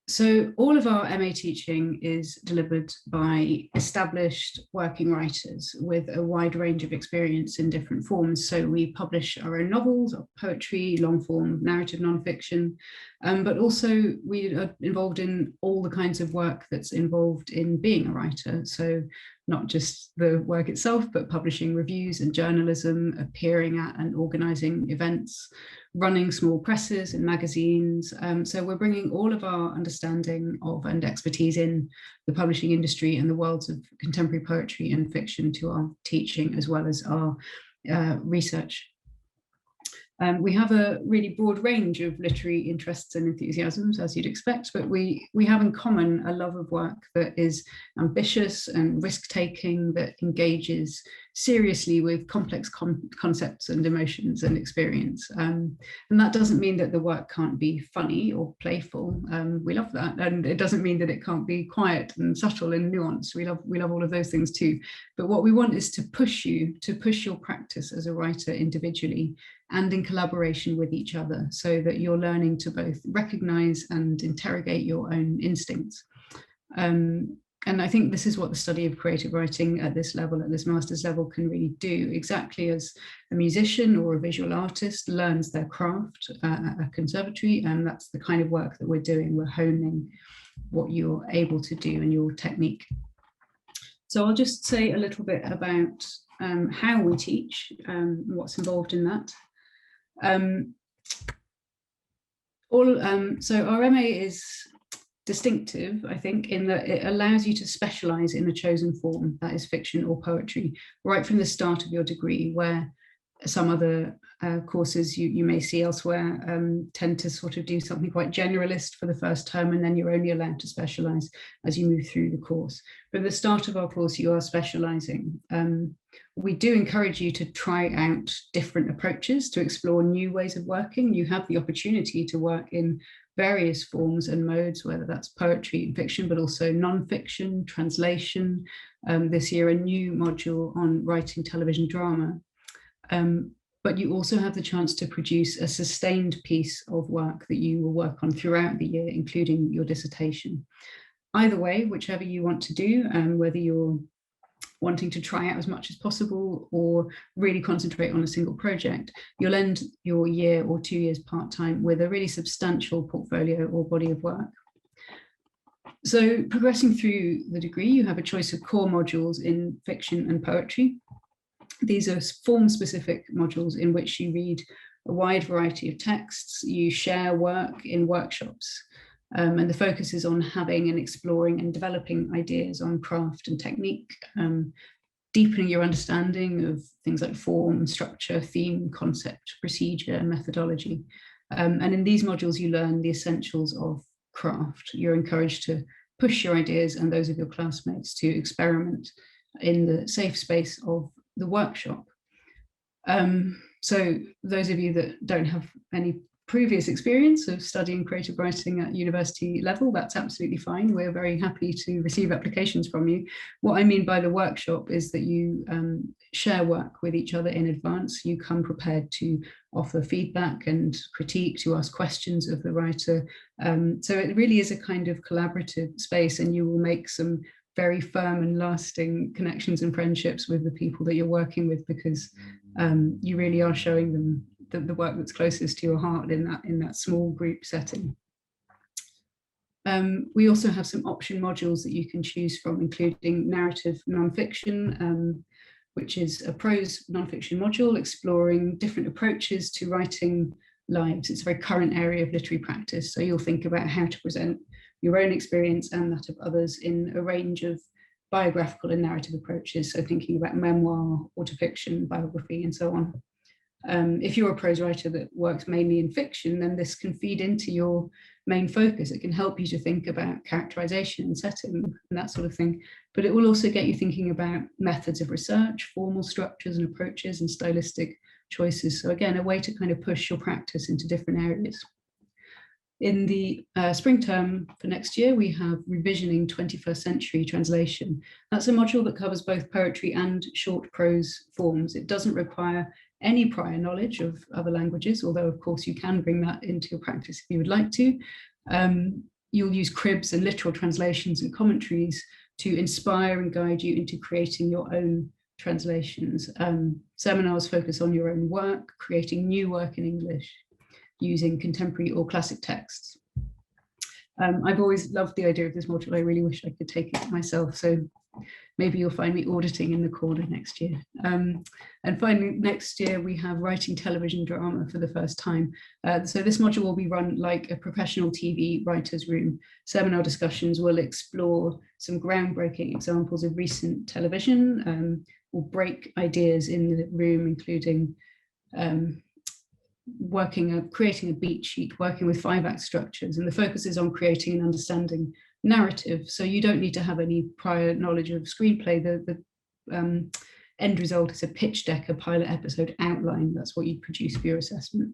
So all of our MA teaching is delivered by established working writers with a wide range of experience in different forms. So we publish our own novels, our poetry, long form, narrative nonfiction, but also we are involved in all the kinds of work that's involved in being a writer. So not just the work itself, but publishing reviews and journalism, appearing at and organising events, running small presses and magazines. So we're bringing all of our understanding of and expertise in the publishing industry and the worlds of contemporary poetry and fiction to our teaching, as well as our research. We have a really broad range of literary interests and enthusiasms, as you'd expect, but we have in common a love of work that is ambitious and risk-taking, that engages seriously with complex concepts and emotions and experience. And that doesn't mean that the work can't be funny or playful. We love that. And it doesn't mean that it can't be quiet and subtle and nuanced. We love all of those things too. But what we want is to push you, to push your practice as a writer individually and in collaboration with each other, so that you're learning to both recognize and interrogate your own instincts. And I think this is what the study of creative writing at this level, at this master's level, can really do. Exactly as a musician or a visual artist learns their craft at a conservatory, and that's the kind of work that we're doing. We're honing what you're able to do and your technique. So I'll just say a little bit about how we teach, what's involved in that. So our MA is distinctive, I think, in that it allows you to specialize in a chosen form, that is fiction or poetry, right from the start of your degree, where some other courses you may see elsewhere tend to sort of do something quite generalist for the first term, and then you're only allowed to specialize as you move through the course. But at the start of our course, you are specializing. We do encourage you to try out different approaches, to explore new ways of working. You have the opportunity to work in various forms and modes, whether that's poetry and fiction, but also non-fiction, translation. This year, a new module on writing television drama. But you also have the chance to produce a sustained piece of work that you will work on throughout the year, including your dissertation. Either way, whichever you want to do, whether you're wanting to try out as much as possible or really concentrate on a single project, you'll end your year or 2 years part-time with a really substantial portfolio or body of work. So progressing through the degree, you have a choice of core modules in fiction and poetry. These are form-specific modules in which you read a wide variety of texts, you share work in workshops, and the focus is on having and exploring and developing ideas on craft and technique, deepening your understanding of things like form, structure, theme, concept, procedure, and methodology. And in these modules, you learn the essentials of craft. You're encouraged to push your ideas and those of your classmates to experiment in the safe space of the workshop. So those of you that don't have any previous experience of studying creative writing at university level, that's absolutely fine. We're very happy to receive applications from you. What I mean by the workshop is that you share work with each other in advance. You come prepared to offer feedback and critique, to ask questions of the writer. So it really is a kind of collaborative space, and you will make some very firm and lasting connections and friendships with the people that you're working with, because you really are showing them the work that's closest to your heart in that small group setting. We also have some option modules that you can choose from, including narrative nonfiction, which is a prose nonfiction module exploring different approaches to writing lives. It's a very current area of literary practice, so you'll think about how to present your own experience and that of others in a range of biographical and narrative approaches, so thinking about memoir, autofiction, biography, and so on. If you're a prose writer that works mainly in fiction, then this can feed into your main focus. It can help you to think about characterization and setting and that sort of thing, but it will also get you thinking about methods of research, formal structures and approaches, and stylistic choices. So again, a way to kind of push your practice into different areas. In the spring term for next year, we have Revisioning 21st Century Translation. That's a module that covers both poetry and short prose forms. It doesn't require any prior knowledge of other languages, although of course you can bring that into your practice if you would like to. you'll use cribs and literal translations and commentaries to inspire and guide you into creating your own translations. Seminars focus on your own work, creating new work in English, using contemporary or classic texts. I've always loved the idea of this module. I really wish I could take it myself. So maybe you'll find me auditing in the corner next year. And finally, next year we have writing television drama for the first time. So this module will be run like a professional TV writer's room. Seminar discussions will explore some groundbreaking examples of recent television. We'll break ideas in the room, including creating a beat sheet, working with 5-act structures, and the focus is on creating and understanding narrative. So you don't need to have any prior knowledge of screenplay. The end result is a pitch deck, a pilot episode outline. That's what you produce for your assessment.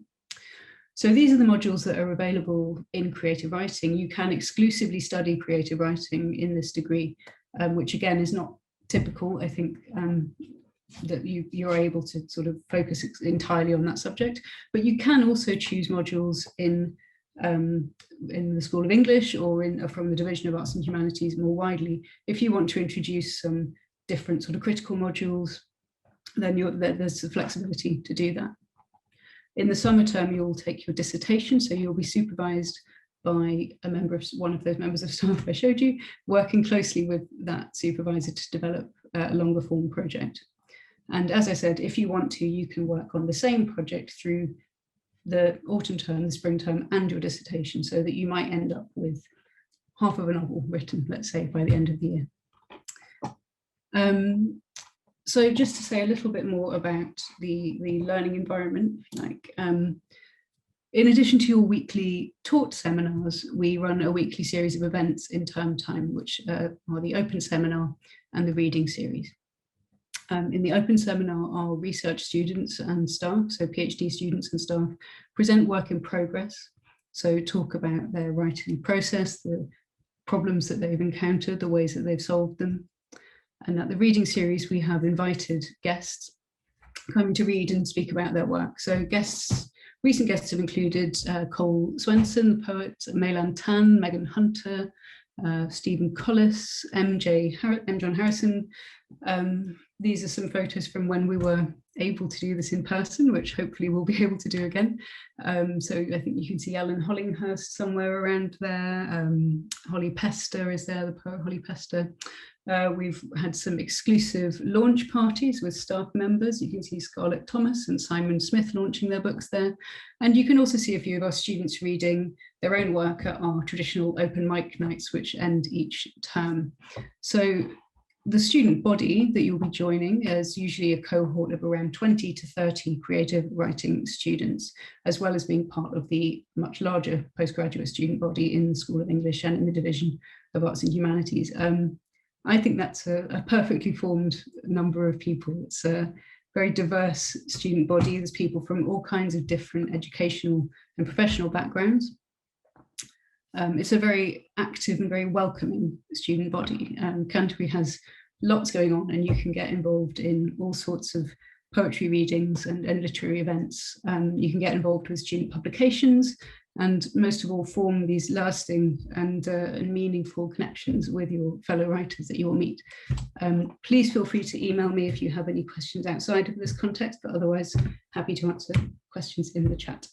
So these are the modules that are available in creative writing. You can exclusively study creative writing in this degree, which again is not typical. I think that you're able to sort of focus entirely on that subject, but you can also choose modules in the School of English or from the Division of Arts and Humanities more widely. If you want to introduce some different sort of critical modules, then there's the flexibility to do that. In the summer term, you'll take your dissertation, so you'll be supervised by one of those members of staff I showed you, working closely with that supervisor to develop a longer form project. And as I said, if you want to, you can work on the same project through the autumn term, the spring term, and your dissertation, so that you might end up with half of a novel written, let's say, by the end of the year. So just to say a little bit more about the learning environment, if you like. In addition to your weekly taught seminars, we run a weekly series of events in term time, which are the open seminar and the reading series. In the open seminar, our research students and staff, so PhD students and staff, present work in progress. So talk about their writing process, the problems that they've encountered, the ways that they've solved them. And at the reading series, we have invited guests coming to read and speak about their work. So recent guests have included Cole Swenson, the poet, Meilan Tan, Megan Hunter, Stephen Collis, M. John Harrison. These are some photos from when we were able to do this in person, which hopefully we'll be able to do again. So I think you can see Alan Hollinghurst somewhere around there. Holly Pester is there, the poet Holly Pester. We've had some exclusive launch parties with staff members. You can see Scarlett Thomas and Simon Smith launching their books there. And you can also see a few of our students reading their own work at our traditional open mic nights, which end each term. So the student body that you'll be joining is usually a cohort of around 20 to 30 creative writing students, as well as being part of the much larger postgraduate student body in the School of English and in the Division of Arts and Humanities. I think that's a perfectly formed number of people. It's a very diverse student body. There's people from all kinds of different educational and professional backgrounds. It's a very active and very welcoming student body. Canterbury has lots going on, and you can get involved in all sorts of poetry readings and literary events. You can get involved with student publications, and most of all form these lasting and meaningful connections with your fellow writers that you will meet. Please feel free to email me if you have any questions outside of this context, but otherwise happy to answer questions in the chat.